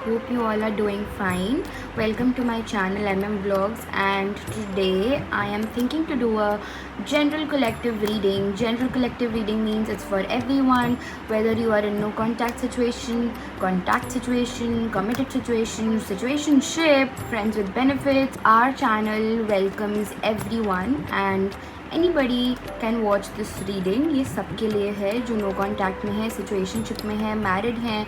hope you all are doing fine. Welcome to my channel MM Vlogs, and today I am thinking to do a general collective reading. General collective reading means it's for everyone, whether you are in no contact situation, committed situation, situationship, friends with benefits. Our channel welcomes everyone and anybody can watch this reading. ये सबके लिए है जो no contact में है, situationship में है, married हैं,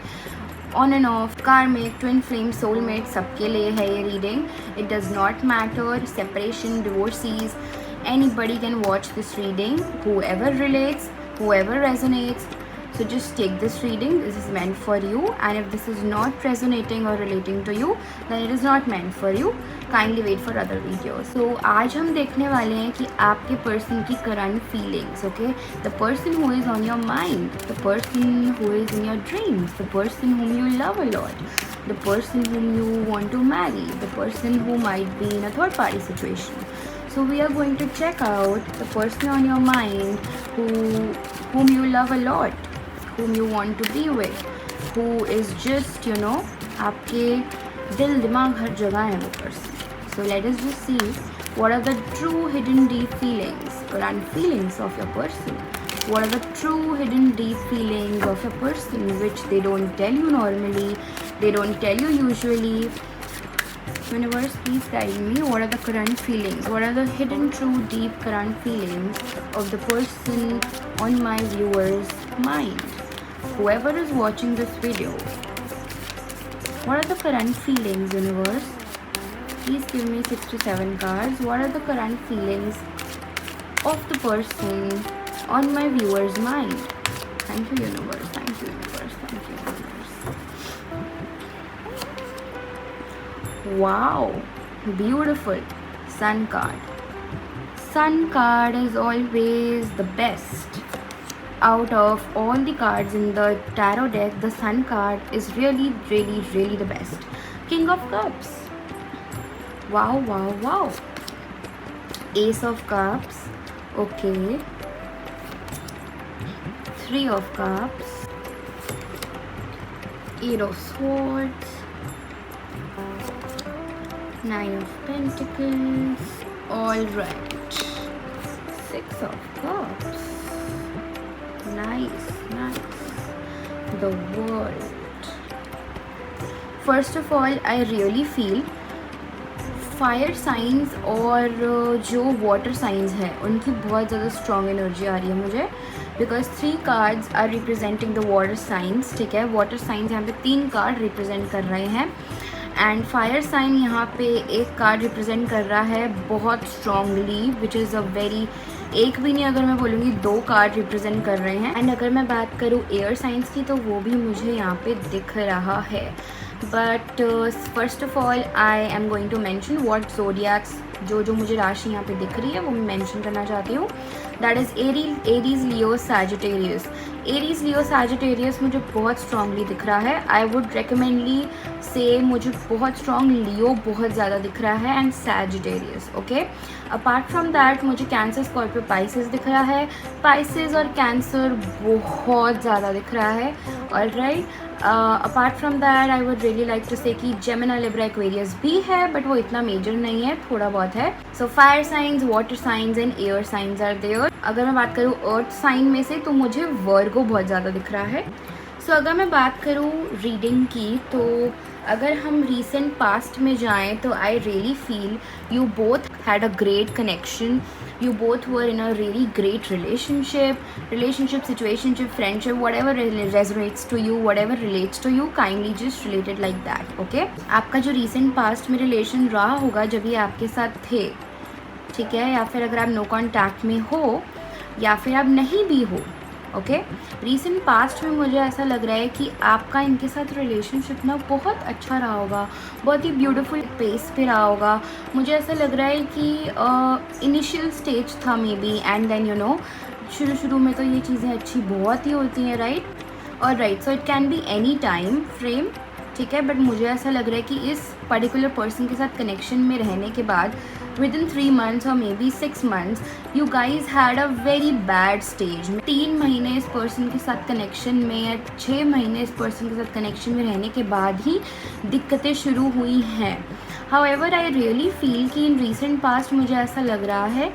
on and off, karmic, twin flame, soulmate, सबके लिए है ये reading. It does not matter separation, divorcees, anybody can watch this reading, whoever relates, whoever resonates. So just take this reading. This is meant for you, and if this is not resonating or relating to you, then it is not meant for you. Kindly wait for other videos. So आज हम देखने वाले हैं कि आपके person की current feelings. Okay, the person who is on your mind, the person who is in your dreams, the person whom you love a lot, the person whom you want to marry, the person who might be in a third party situation. So we are going to check out the person on your mind whom you love a lot, whom you want to be with, who is just आपके दिल दिमाग हर जगह है वो person. So let us just see what are the true hidden deep feelings, current feelings of your person. What are the true hidden deep feelings of a person which they don't tell you normally, they don't tell you usually. Universe, please guide me. What are the current feelings? What are the hidden, true, deep, current feelings of the person on my viewer's mind? Whoever is watching this video, what are the current feelings, universe? Please give me 6 to 7 cards. What are the current feelings of the person on my viewer's mind? Thank you, universe. Thank you, universe. Thank you, universe. Wow, beautiful. Sun card. Sun card is always the best. Out of all the cards in the tarot deck, the Sun card is really the best. King of Cups. Wow. Ace of Cups. Okay. 3 of Cups. 8 of Swords. 9 of Pentacles. All right. 6 of Cups. Nice. The World. First of all, I really feel fire science और जो water science है उनकी बहुत ज़्यादा strong energy आ रही है मुझे, because 3 cards are representing the water signs. ठीक है, वाटर साइंस यहाँ पे 3 कार्ड रिप्रेजेंट कर रहे हैं, एंड फायर साइन यहाँ पे एक कार्ड रिप्रेजेंट कर रहा है बहुत strongly, which is a very, एक भी नहीं अगर मैं बोलूँगी 2 कार्ड रिप्रेजेंट कर रहे हैं. एंड अगर मैं बात करूँ एयर साइंस की तो वो भी मुझे यहाँ पे दिख रहा है. But first of all I am going to mention what zodiacs, जो मुझे राशि यहाँ पे दिख रही है वो मैं मैंशन करना चाहती हूँ. That is Aries, Leo, Sagittarius. Aries, Leo, Sagittarius मुझे बहुत स्ट्रांगली दिख रहा है. आई वुड रिकमेंडली से मुझे बहुत स्ट्रॉन्ग लियो बहुत ज़्यादा दिख रहा है, and Sagittarius. Okay, apart from that मुझे कैंसर, स्कॉर्पियो, पाइसेस दिख रहा है. पाइसेस और कैंसर बहुत ज़्यादा दिख रहा है. Alright, apart from that I would really like to say कि जेमिनी, लिब्रा, एक्वेरियस भी है, बट वो इतना मेजर नहीं है, थोड़ा बहुत है. So fire signs, water signs and air signs are there. अगर मैं बात करूँ अर्थ साइन में से तो मुझे वर्गो बहुत ज़्यादा दिख रहा है. सो अगर मैं बात करूँ रीडिंग की, तो अगर हम रीसेंट पास्ट में जाएं तो आई really feel you both had a great connection. You both were in a really great relationship, situationship, friendship, whatever resonates to you, whatever relates to you, kindly just relate it like that. Okay, आपका जो recent past में relation रहा होगा जब ये आपके साथ थे, ठीक है, या फिर अगर आप नो कॉन्टैक्ट में हो या फिर आप नहीं भी हो. ओके, रीसेंट पास्ट में मुझे ऐसा लग रहा है कि आपका इनके साथ रिलेशनशिप ना बहुत अच्छा रहा होगा, बहुत ही ब्यूटीफुल पेस पे रहा होगा. मुझे ऐसा लग रहा है कि इनिशियल स्टेज था मे बी, एंड देन शुरू में तो ये चीज़ें अच्छी बहुत ही होती हैं, राइट. और right, so it can be any time frame, ठीक है, बट मुझे ऐसा लग रहा है कि इस पर्टिकुलर पर्सन के साथ कनेक्शन में रहने के बाद within 3 months or maybe 6 months you guys had a very bad stage. 3 महीने इस पर्सन के साथ कनेक्शन में या 6 महीने इस पर्सन के साथ कनेक्शन में रहने के बाद ही दिक्कतें शुरू हुई हैं. However, I really feel कि in recent past मुझे ऐसा लग रहा है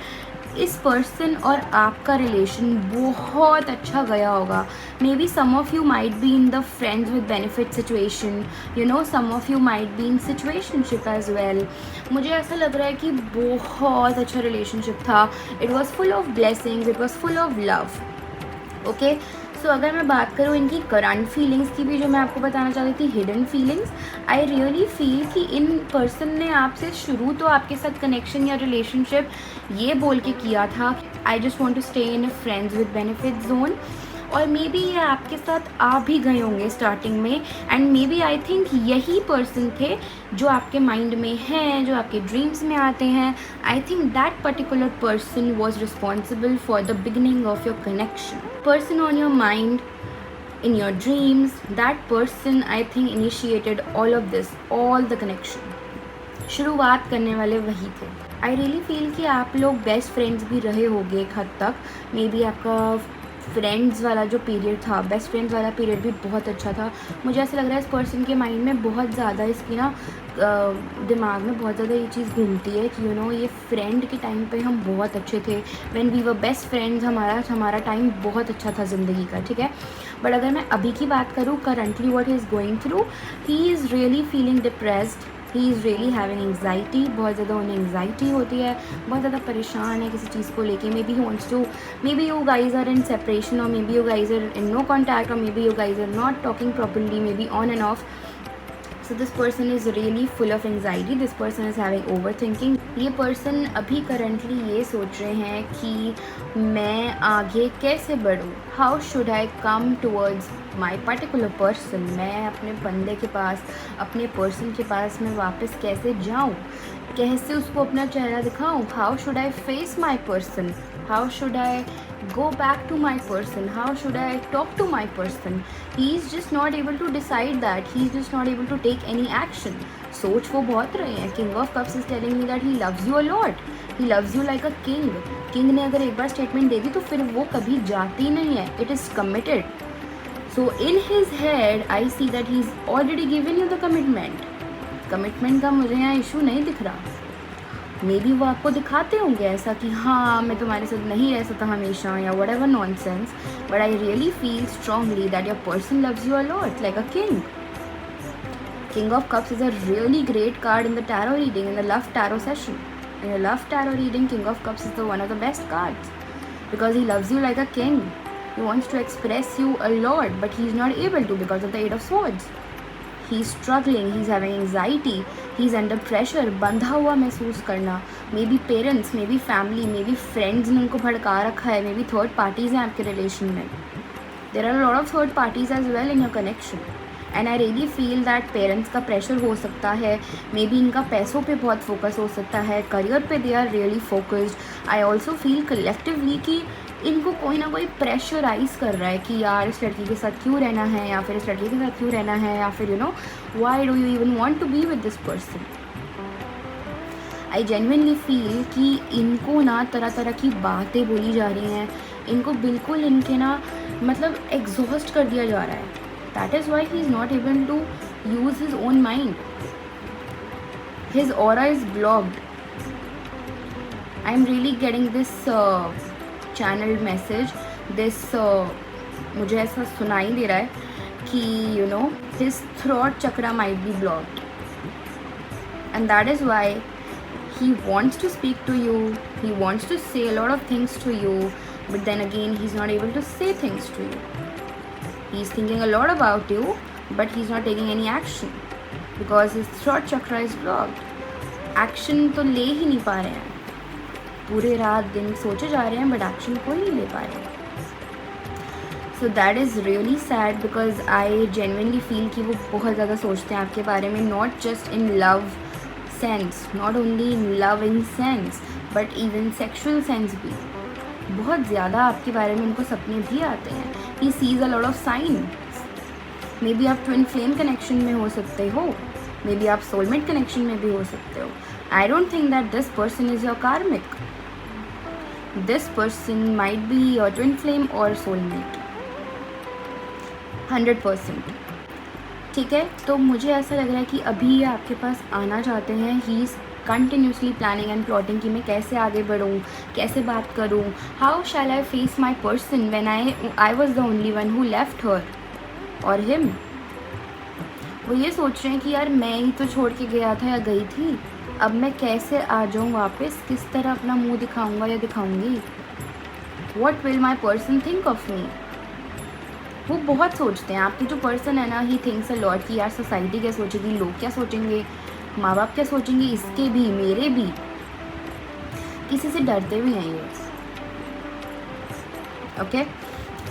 इस पर्सन और आपका रिलेशन बहुत अच्छा गया होगा. Maybe some of you might be in the friends with benefit situation, you know, some of you might be in situationship as well. मुझे ऐसा लग रहा है कि बहुत अच्छा रिलेशनशिप था. It was full of blessings, it was full of love. Okay, so अगर मैं बात करूँ इनकी करंट फीलिंग्स की भी, जो मैं आपको बताना चाहती थी, हिडन फीलिंग्स, आई रियली फील कि इन पर्सन ने आपसे शुरू तो आपके साथ कनेक्शन या रिलेशनशिप ये बोल के किया था, I just want to stay in a friends with benefit zone. और मे बी ये आपके साथ आ भी गए होंगे स्टार्टिंग में, and maybe I think यही पर्सन थे जो आपके माइंड में हैं, जो आपके ड्रीम्स में आते हैं. I think that particular person was responsible for the beginning of your connection. Person on your mind, in your dreams, that person I think initiated all of this, all the connection. शुरुआत करने वाले वही थे. आई really feel कि आप लोग best friends भी रहे होंगे एक हद तक. मे बी आपका फ्रेंड्स वाला जो पीरियड था, बेस्ट फ्रेंड्स वाला पीरियड भी बहुत अच्छा था. मुझे ऐसा लग रहा है इस पर्सन के माइंड में बहुत ज़्यादा, इसकी ना दिमाग में बहुत ज़्यादा ये चीज़ घूमती है कि यू नो, ये फ्रेंड के टाइम पे हम बहुत अच्छे थे. When we were best friends, हमारा टाइम बहुत अच्छा था ज़िंदगी का, ठीक है. बट अगर मैं अभी की बात करूँ, currently what he is going through, he is really feeling depressed, he is really having anxiety. बहुत ज़्यादा उन्हें एंग्जाइटी होती है, बहुत ज़्यादा परेशान है किसी चीज़ को लेके. Maybe he wants to, maybe you guys are in separation, और maybe you guys are in no contact, और maybe you guys are not talking properly, maybe on and off. So this person is really full of anxiety. This person is having overthinking. ये person अभी currently ये सोच रहे हैं कि मैं आगे कैसे बढ़ूँ. How should I come towards my particular person? मैं अपने बंदे के पास, अपने person के पास मैं वापस कैसे जाऊँ, कैसे उसको अपना चेहरा दिखाऊँ. How should I face my person? How should I go back to my person? How should I talk to my person? He's just not able to decide that. He's just not able to take any action. सोच वो बहुत रहे हैं. King of Cups is telling me that he loves you a lot. He loves you like a king. King ने अगर एक बार statement दे दी तो फिर वो कभी जाती नहीं है. It is committed. So in his head, I see that he's already given you the commitment. Commitment का मुझे यहाँ इशू नहीं दिख रहा. मे बी वो आपको दिखाते होंगे ऐसा कि हाँ मैं तुम्हारे साथ नहीं रह सकता हमेशा, या what ever non sense. But I really feel strongly that your person loves you a lot like a king. King of Cups is a really great card in the tarot reading, in the love tarot session. In a love tarot reading, King of Cups is one of the best cards because he loves you like a king. He wants to express you a lot, but he's not able to because of the Eight of Swords. He's struggling, he's having anxiety, he's under pressure. बंधा हुआ महसूस करना. May be parents, may be family, may be friends ने उनको भड़का रखा है, may be third parties हैं आपके रिलेशन में. There are lot of third parties as well in your connection. And I really feel that parents का pressure हो सकता है. मे बी इनका पैसों पे बहुत फोकस हो सकता है, करियर पे they are really focused. I also feel collectively कि इनको कोई ना कोई प्रेशराइज कर रहा है कि यार इस लड़की के साथ क्यों रहना है, या फिर इस लड़के के साथ क्यों रहना है, या फिर you know why do you even want to be with this person. I genuinely feel कि इनको ना तरह तरह की बातें बोली जा रही हैं, इनको बिल्कुल इनके ना मतलब एग्जॉस्ट कर दिया जा रहा है. That is why he is not able to use his own mind. His aura is blocked. I am really getting this channel message, this मुझे ऐसा सुनाई दे रहा है कि you know his throat chakra might be blocked, and that is why he wants to speak to you, he wants to say a lot of things to you, but then again he's not able to say things to you. He's thinking a lot about you, but he's not taking any action because his throat chakra is blocked. Action तो ले ही नहीं पा रहे हैं, पूरे रात दिन सोचे जा रहे हैं बट एक्शन कोई नहीं ले पा रहे हैं. So that is really sad because I genuinely feel कि वो बहुत ज़्यादा सोचते हैं आपके बारे में, not just in love sense, not only in loving sense but even sexual sense भी. बहुत ज़्यादा आपके बारे में उनको सपने भी आते हैं. He sees a lot of signs. May be आप ट्विन फ्लेम कनेक्शन में हो सकते हो, मे बी आप सोलमेट कनेक्शन में भी हो सकते हो. I don't think that this person is your karmic. This person might be your twin flame or soulmate, 100%. ठीक है, तो मुझे ऐसा लग रहा है कि अभी ये आपके पास आना चाहते हैं. He is continuously planning and plotting कि मैं कैसे आगे बढ़ूँ, कैसे बात करूँ, how shell I face my person when I was the only one who left her और हिम. वो ये सोच रहे हैं कि यार मैं ही तो छोड़ के गया था या गई थी, अब मैं कैसे आ जाऊँ वापस, किस तरह अपना मुंह दिखाऊंगा या दिखाऊंगी. What will my person think of me. वो बहुत सोचते हैं. आपकी जो पर्सन है ना, ही थिंक्स अ लॉट कि यार सोसाइटी क्या सोचेगी, लोग क्या सोचेंगे, माँ बाप क्या सोचेंगे, इसके भी मेरे भी. किसी से डरते भी नहीं है. ओके,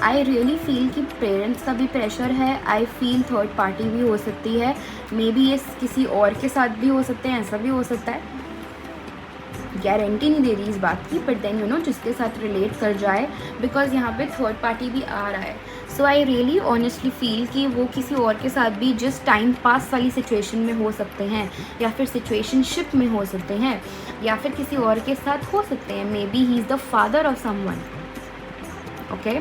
आई रियली फील कि पेरेंट्स का भी प्रेशर है. आई फील थर्ड पार्टी भी हो सकती है. मे बी ये किसी और के साथ भी हो सकते हैं, ऐसा भी हो सकता है. गारंटी नहीं दे रही इस बात की, बट देन यू नो जिसके साथ रिलेट कर जाए, बिकॉज यहाँ पे थर्ड पार्टी भी आ रहा है. सो आई रियली ऑनेस्टली फील कि वो किसी और के साथ भी जस्ट टाइम पास वाली सिचुएशन में हो सकते हैं, या फिर सिचुएशनशिप में हो सकते हैं, या फिर किसी और के साथ हो सकते हैं. Maybe he is the father of someone. Okay,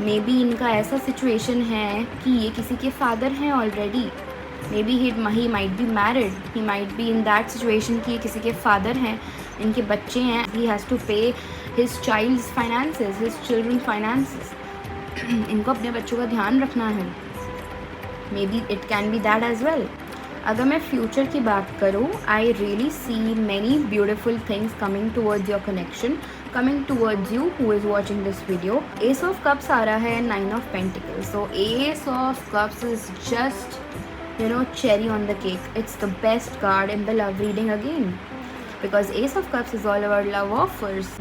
may be इनका ऐसा सिचुएशन है कि ये किसी के फादर हैं already. Maybe he might be married, he might be in that situation कि ये किसी के फादर हैं, इनके बच्चे हैं. He has to pay his child's finances, his children finances. इनको अपने बच्चों का ध्यान रखना है. Maybe it can be that as well. अगर मैं फ्यूचर की बात करूँ, I really see many beautiful things coming towards your connection, coming towards you who is watching this video. Ace of Cups आ रहा है, 9 of Pentacles. So Ace of Cups is just, you know, cherry on the cake. It's the best card in the love reading again, because Ace of Cups is all about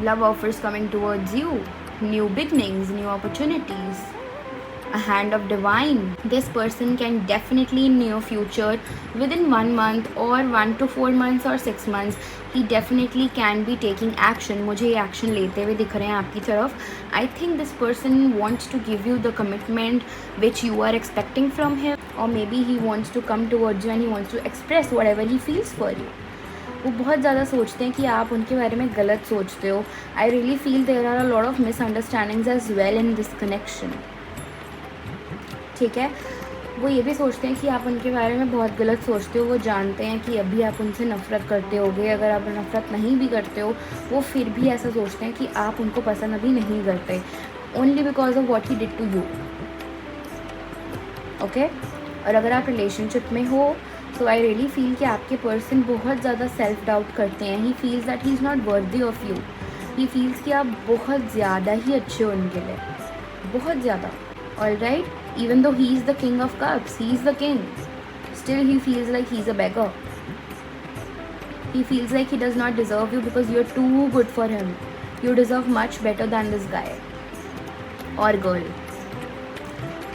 love offers coming towards you, new beginnings, new opportunities, a hand of divine. This person can definitely in near future, within 1 month or 1 to 4 months or 6 months, he definitely can be taking action. मुझे ये action लेते हुए दिख रहे हैं आपकी तरफ. I think this person wants to give you the commitment which you are expecting from him, or maybe he wants to come towards you and he wants to express whatever he feels for you. वो बहुत ज़्यादा सोचते हैं कि आप उनके बारे में गलत सोचते हो. I really feel there are a lot of misunderstandings as well in this connection. ठीक है, वो ये भी सोचते हैं कि आप उनके बारे में बहुत गलत सोचते हो. वो जानते हैं कि अभी आप उनसे नफ़रत करते होगे. अगर आप नफ़रत नहीं भी करते हो, वो फिर भी ऐसा सोचते हैं कि आप उनको पसंद अभी नहीं करते, only because of what he did to you. Okay, और अगर आप रिलेशनशिप में हो, तो आई रियली फील कि आपके पर्सन बहुत ज़्यादा सेल्फ डाउट करते हैं. He feels that he is not worthy of you. He feels कि आप बहुत ज़्यादा ही अच्छे हो उनके लिए, बहुत ज़्यादा. Alright, even though he is the king of cups, he is the king, still he feels like he's a beggar. He feels like he does not deserve you because you're too good for him. You deserve much better than this guy or girl.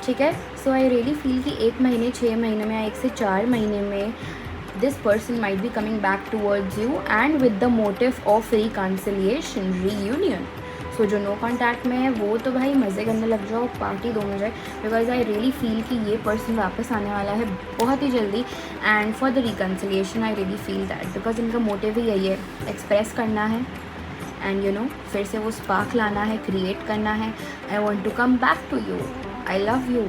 ठीक है, so I really feel कि 1 महीने 6 महीने में या 1 से 4 महीने में this person might be coming back towards you and with the motive of reconciliation, reunion. सो जो नो कॉन्टैक्ट में है वो तो भाई मज़े करने लग जाओ, पार्टी दो मुझे, बिकॉज आई रियली फील कि ये पर्सन वापस आने वाला है बहुत ही जल्दी. And for the reconciliation I really feel that, because इनका मोटिव ही यही है, एक्सप्रेस करना है एंड यू नो फिर से वो स्पार्क लाना है, क्रिएट करना है. I want to come back to you, I love you,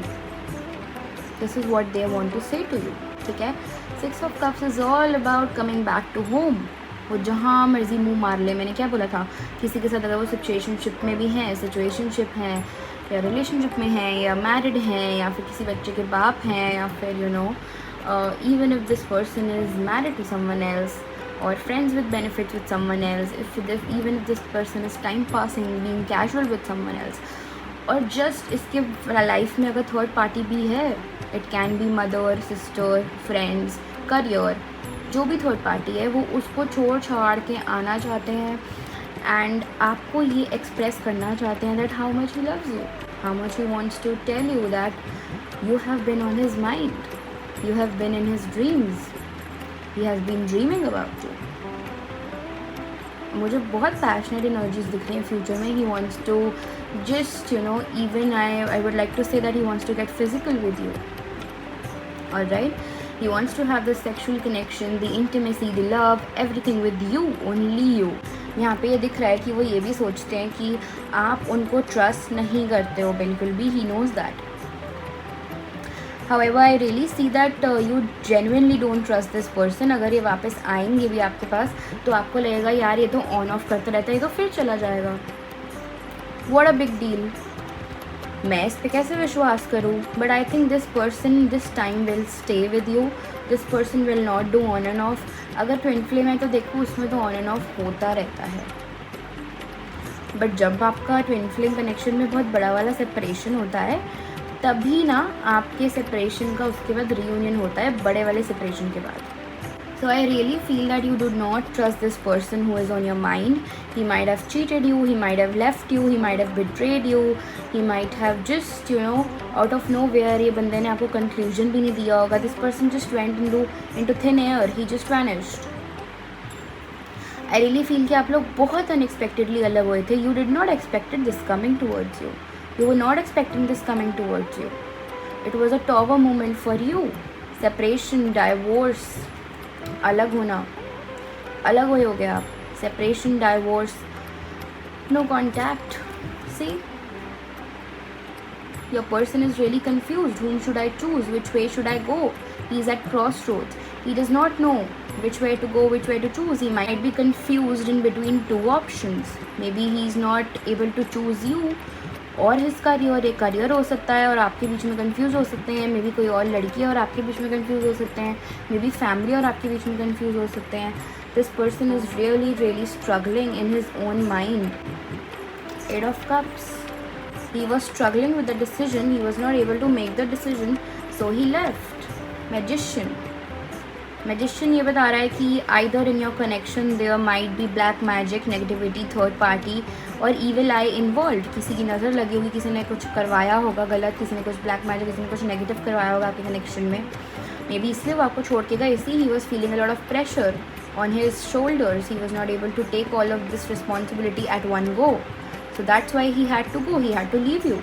this is what they want to say to you. ठीक है, 6 of Cups is all about coming back to home. वो जहाँ मर्जी मुंह मार ले. मैंने क्या बोला था, किसी के साथ अगर वो सिचुएशनशिप में भी हैं, सिचुएशनशिप हैं या रिलेशनशिप में हैं या मैरिड हैं या फिर किसी बच्चे के बाप हैं, या फिर you know even if this person is married to someone else or friends with benefits with someone else, even if this person is time passing, being casual with someone else, और just इसके life में अगर third party भी है, it can B mother, sister, friends, career, जो भी third party है वो उसको छोड़ छाड़ के आना चाहते हैं एंड आपको ये एक्सप्रेस करना चाहते हैं that how much he loves you, how much he wants to tell you that you have been on his mind, you have been in his dreams, he has been dreaming about you. मुझे बहुत passionate energies दिख रही हैं future में. he wants to just even I would like to say that he wants to get physical with you. Alright, He wants to have the sexual connection, the intimacy, the love, everything with you, only you. यहाँ पे ये दिख रहा है कि वो ये भी सोचते हैं कि आप उनको ट्रस्ट नहीं करते हो बिल्कुल भी. He knows that. However, I really see that you genuinely don't trust this person. अगर ये वापस आएंगे भी आपके पास तो आपको लगेगा यार ये तो ऑन ऑफ करता रहता है, ये तो फिर चला जाएगा. What a big deal. मैं इस पर कैसे विश्वास करूँ. But I think this person this time will stay with you. This person will not do on and of. अगर ट्विन फ्लेम है तो देखो उसमें तो ऑन एंड ऑफ होता रहता है. बट जब आपका ट्विन फ्लेम कनेक्शन में बहुत बड़ा वाला सेपरेशन होता है तभी ना आपके सेपरेशन का उसके बाद रीयूनियन होता है, बड़े वाले सेपरेशन के बाद. So I really feel that you do not trust this person who is on your mind. He might have cheated you, he might have left you, he might have betrayed you, he might have just, out of nowhere ये बंदे ने आपको conclusion भी नहीं दिया होगा. This person just went into thin air, he just vanished. I really feel कि आप लोग बहुत unexpectedly अलग हुए थे. You did not expected this coming towards you. You were not expecting this coming towards you. It was a tower moment for you. Separation, divorce, अलग होना, अलग हो गए आप. Separation, divorce, no contact. See your person is really confused. whom should I choose? Which way should I go? He is at crossroads. He does not know which way to go, which way to choose. He might be confused in between two options. Maybe he is not able to choose you और his career. एक career हो सकता है और आपके बीच में confuse हो सकते हैं. मे बी कोई और लड़की है और आपके बीच में कंफ्यूज हो सकते हैं. मे बी फैमिली और आपके बीच में कंफ्यूज हो सकते हैं. This person is really struggling in his own mind. Eight of cups. He was struggling with the decision. He was not able to make the decision, so he left. Magician ये बता रहा है कि either in your connection there might be black magic, negativity, third party और evil eye involve. किसी की नज़र लगी होगी, किसी ने कुछ करवाया होगा गलत, किसी ने कुछ ब्लैक मैजिक, किसी ने कुछ नेगेटिव करवाया होगा आपके कनेक्शन में. मे बी इसलिए वो आपको छोड़ के गए. इसी he was feeling a lot of pressure on his shoulders. He was not able to take all of this responsibility at one go. So that's why he had to go. He had to leave you.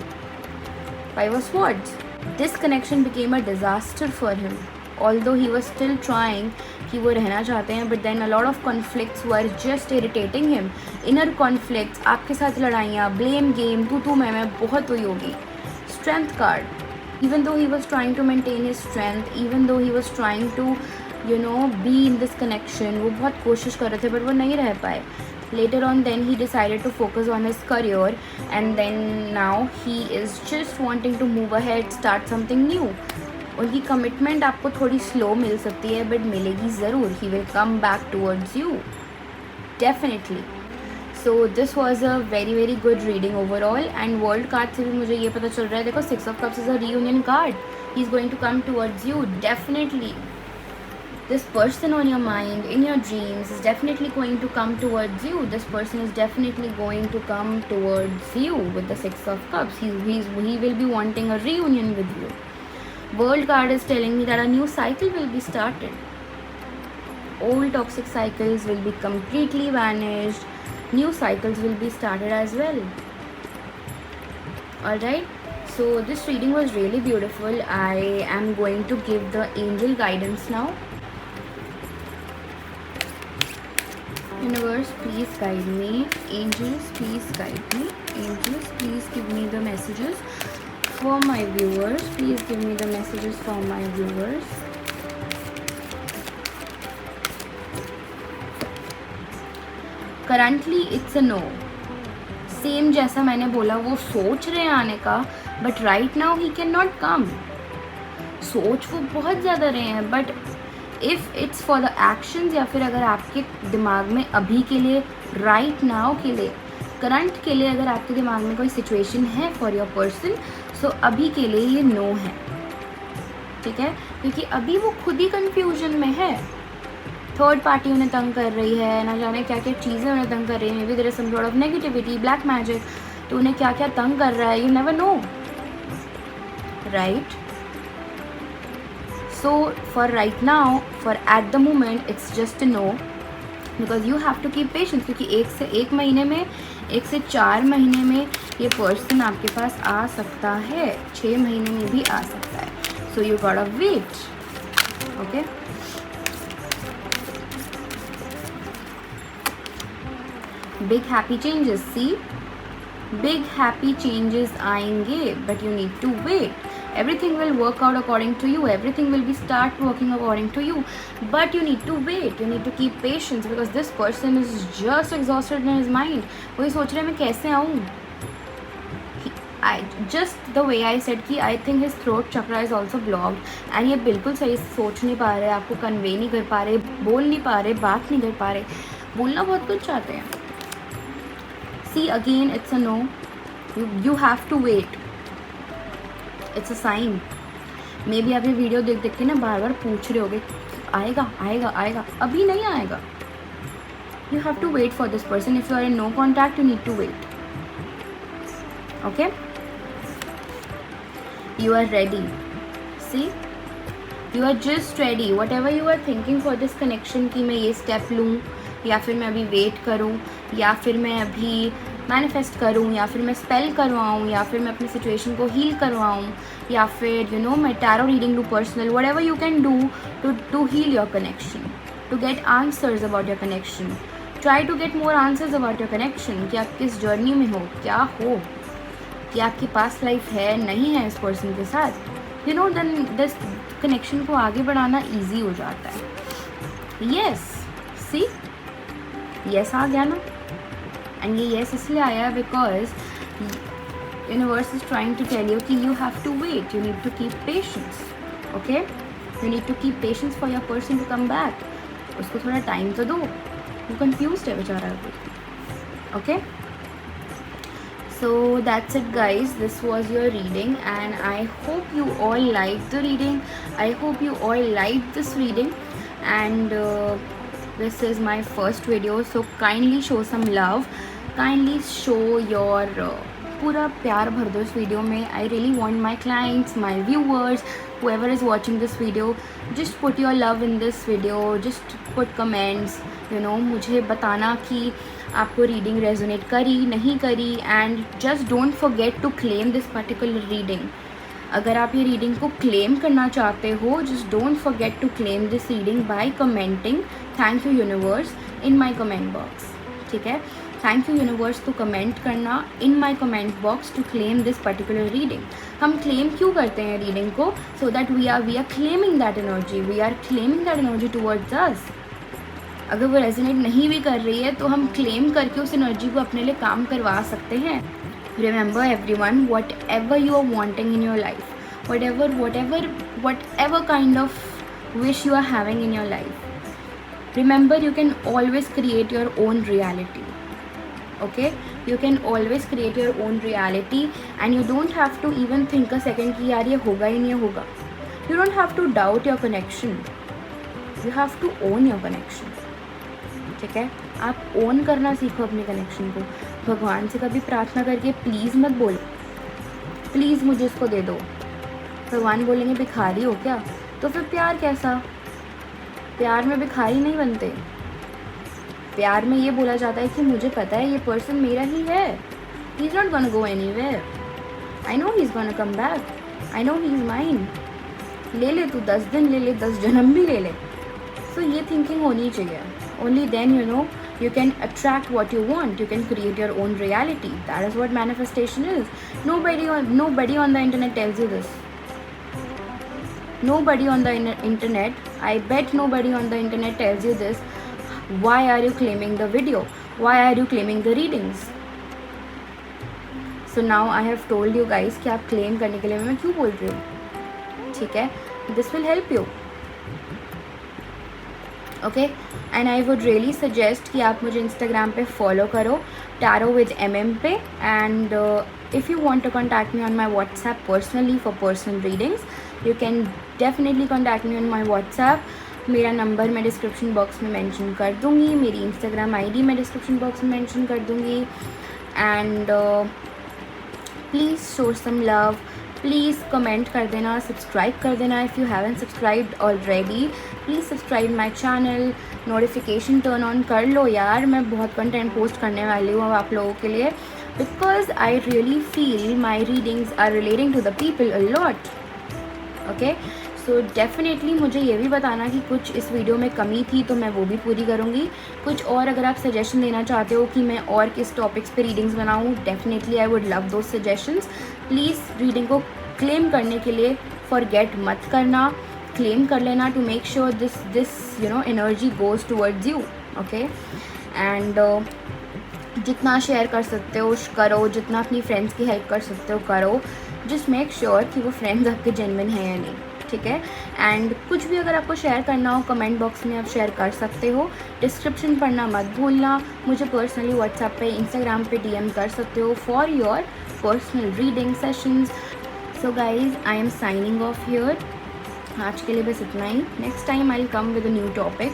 5 of Swords. This connection became a disaster for him. Although he was still trying कि वो रहना चाहते हैं, but then a lot of conflicts were just irritating him. Inner conflicts, आपके साथ लड़ाइयाँ, blame game, तू मैं बहुत हुई होगी. Strength card. Even though he was trying to maintain his strength, even though he was trying to be in this connection, वो बहुत कोशिश कर रहे थे but वो नहीं रह पाए. Later on then he decided to focus on his career and then now he is just wanting to move ahead, start something new. उनकी कमिटमेंट आपको थोड़ी स्लो मिल सकती है बट मिलेगी ज़रूर. He will come back towards you definitely. So this was a very good reading overall. And world card से भी मुझे ये पता चल रहा है, देखो 6 of Cups is a reunion card. He is going to come towards you definitely. This person on your mind, in your dreams, is definitely going to come towards you. This person is definitely going to come towards you with the 6 of Cups. He will be wanting a reunion with you. World card is telling me that a new cycle will be started. Old toxic cycles will be completely vanished. New cycles will be started as well. Alright. So this reading was really beautiful. I am going to give the angel guidance now. Universe, please guide me. Angels, please guide me. Angels, please give me the messages for my viewers. Please give me the messages for my viewers. Currently it's a no. Same जैसा मैंने बोला, वो सोच रहे हैं आने का but right now he cannot come. सोच वो बहुत ज़्यादा रहे हैं but if it's for the actions या फिर अगर आपके दिमाग में अभी के लिए राइट नाउ के लिए करंट के लिए अगर आपके दिमाग में कोई सिचुएशन है फॉर योर पर्सन, सो अभी के लिए ये नो है. ठीक है, क्योंकि अभी वो खुद ही कन्फ्यूजन में है. थर्ड पार्टी उन्हें तंग कर रही है, ना जाने क्या क्या चीज़ें उन्हें तंग कर रही हैं. Maybe there is some sort of negativity, black magic. तो उन्हें क्या क्या तंग कर रहा है, you never know, right. So for right now, for at the moment, it's just a no, because you have to keep patience. क्योंकि 1 से 1 महीने में, 1 से 4 महीने में ये पर्सन आपके पास आ सकता है, 6 महीने में भी आ सकता है. So you gotta wait. Okay big happy changes, see big happy changes आएंगे, but you need to wait. Everything will work out according to you, everything will be start working according to you, but you need to wait, you need to keep patience because this person is just exhausted in his mind. वही सोच रहे मैं कैसे आऊँ. I just the way I said कि I think his throat chakra is also blocked and ये बिल्कुल सही सोच नहीं पा रहे, आपको कन्वे नहीं कर पा रहे, बोल नहीं पा रहे, बात नहीं कर पा रहे. बोलना बहुत कुछ चाहते हैं. See again, it's a no. You have to wait. It's a sign. Maybe आप ये वीडियो देख देख के ना बार बार पूछ रहे होगे आएगा आएगा आएगा, अभी नहीं आएगा. You have to wait for this person. If you are in no contact, you need to wait. Okay? You are ready. See? You are just ready. Whatever you are thinking for this connection कि मैं ये step लूँ या फिर मैं अभी wait करूँ या फिर मैं अभी मैनिफेस्ट करूँ या फिर मैं स्पेल करवाऊँ या फिर मैं अपनी सिचुएशन को हील करवाऊँ या फिर मैं टैरो रीडिंग लूँ personal, whatever you can do to heal your connection, to get answers about your connection. Try to get more answers about your connection कि आप किस जर्नी में हो, क्या हो, कि आपकी पास्ट लाइफ है नहीं है इस पर्सन के साथ. देन दिस कनेक्शन को आगे बढ़ाना ईजी हो जाता है. येस, सी यस आ गया ना. एंड ये यस इसलिए आया because universe is trying to tell you कि you have to wait, you need to keep patience. Okay, you need to keep patience for your person to come back. उसको थोड़ा time तो दो, वो confused है बेचारा अभी. Okay, so that's it guys, this was your reading and I hope you all liked the reading. I hope you all liked this reading and this is my first video, so kindly show some love, kindly show your पूरा प्यार भर दो इस video में. I really want my clients, my viewers, whoever is watching this video, just put your love in this video, just put comments, मुझे बताना कि आपको रीडिंग रेजोनेट करी नहीं करी. And just don't forget to claim this particular reading. अगर आप ये रीडिंग को क्लेम करना चाहते हो, just don't forget to claim this reading by commenting thank you universe in my comment box. ठीक है, थैंक यू यूनिवर्स को कमेंट करना in my comment box to claim this particular reading. हम claim क्यों करते हैं रीडिंग को? So that we are claiming that energy, we are claiming that energy towards us. अगर वो रेजोनेट नहीं भी कर रही है तो हम क्लेम करके उस एनर्जी को अपने लिए काम करवा सकते हैं. Remember everyone, whatever you are wanting in your life, whatever kind of wish you are having in your life, remember you can always create your own reality. Okay, you can always create your own reality and you don't have to even think a second कि यार ये होगा ही नहीं होगा. You don't have to doubt your connection, you have to own your connection. ठीक है, आप own करना सीखो अपने कनेक्शन को. भगवान से कभी प्रार्थना करके प्लीज़ मत बोलो प्लीज़ मुझे इसको दे दो. भगवान बोलेंगे भिखारी हो क्या? तो फिर प्यार कैसा? प्यार में भिखारी नहीं बनते. प्यार में ये बोला जाता है कि मुझे पता है ये पर्सन मेरा ही है, ही is not gonna go anywhere, I know he is gonna come back, I know he is mine. ले ले तू 10 दिन ले ले, 10 जन्म भी ले ले. सो ये थिंकिंग होनी चाहिए. Only then you can attract what you want. You can create your own reality. That is what manifestation is. Nobody on the internet tells you this. Nobody on the internet, I bet nobody on the internet tells you this. Why are you claiming the video? Why are you claiming the readings? So now I have told you guys कि आप claim करने के लिए मैं क्यों बोल रही हूँ. ठीक है, this will help you. Okay, and I would really suggest कि आप मुझे इंस्टाग्राम पे फॉलो करो टैरो विद MM पे. And if you want to contact me on my WhatsApp personally for personal readings, you can definitely contact me on my WhatsApp. मेरा नंबर मैं description box में मेंशन कर दूँगी, मेरी इंस्टाग्राम ID मैं डिस्क्रिप्शन बॉक्स में मेंशन कर दूँगी. And please show some love, please comment कर देना, सब्सक्राइब कर देना. If you haven't subscribed already, please subscribe my channel. Notification turn on कर लो यार, मैं बहुत कंटेंट पोस्ट करने वाली हूँ अब आप लोगों के लिए, because I really feel my readings are relating to the people a lot. Okay, so definitely मुझे ये भी बताना कि कुछ इस वीडियो में कमी थी तो मैं वो भी पूरी करूँगी। कुछ और अगर आप सजेशन देना चाहते हो कि मैं और किस टॉपिक्स पे रीडिंग्स बनाऊँ, definitely I would love those suggestions. Please reading को क्लेम करने के लिए फॉरगेट मत करना, क्लेम कर लेना to make sure this energy goes towards you, okay. And जितना शेयर कर सकते हो करो, जितना अपनी फ्रेंड्स की हेल्प कर सकते हो करो। जस्ट मेक श्योर कि वो फ्रेंड्स आपके जेन्युइन हैं या नहीं, ठीक है। एंड कुछ भी अगर आपको शेयर करना हो कमेंट बॉक्स में आप शेयर कर सकते हो। डिस्क्रिप्शन पढ़ना मत भूलना। मुझे पर्सनली व्हाट्सएप पे, इंस्टाग्राम पे डीएम कर सकते हो for your personal reading sessions. So guys, I am signing off here. आज के लिए बस इतना ही। Next time I will come with a new topic.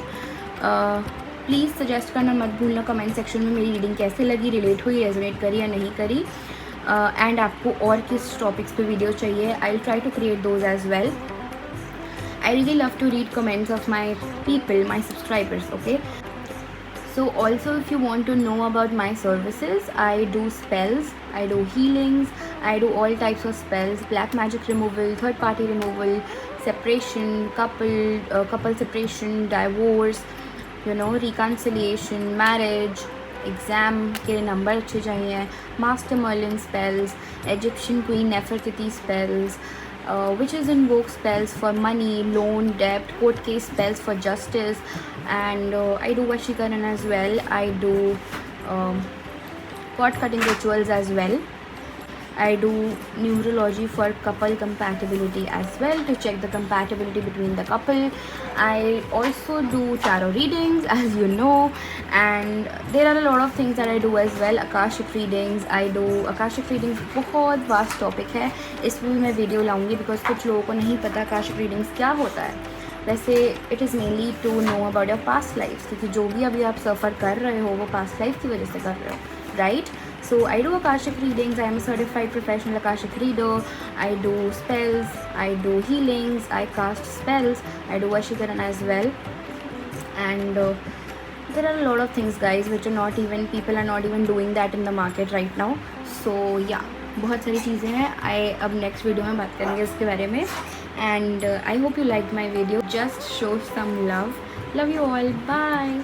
Please suggest करना मत भूलना कमेंट सेक्शन में मेरी रीडिंग कैसे लगी, रिलेट हुई, रेजोनेट करी या नहीं करी। एंड आपको और किस टॉपिक्स पे वीडियो चाहिए, I will try to create those as well. I really love to read comments of my people, my subscribers, okay? So also if you want to know about my services, I do spells, I do healings, I do all types of spells, black magic removal, third party removal, separation, couple separation, divorce, reconciliation, marriage, exam के number अच्छे चाहिए, master Merlin spells, Egyptian queen Nefertiti spells, witches invoke spells for money, loan, debt, court case spells for justice, and I do Vashikaran as well. I do cord cutting rituals as well. I do numerology for couple compatibility as well, to check the compatibility between the couple. I also do tarot readings, as you know, and there are a lot of things that I do as well. Akashic readings, I do Akashic readings, बहुत vast topic है, इस पर भी मैं video लाऊंगी because कुछ लोगों को नहीं पता Akashic readings क्या होता है। वैसे it is mainly to know about your past life, क्योंकि जो भी अभी आप सफ़र कर रहे हो वो पास्ट लाइफ की वजह से कर रहे हो, right? So I do Akashic readings. I am a certified professional Akashic reader. I do spells. I do healings. I cast spells. I do Vashikaran as well. And there are a lot of things, guys, which are not even, people are not even doing that in the market right now. So yeah, बहुत सारी चीज़ें हैं। अब next video में बात करेंगे इसके बारे में। And I hope you liked my video. Just show some love. Love you all. Bye.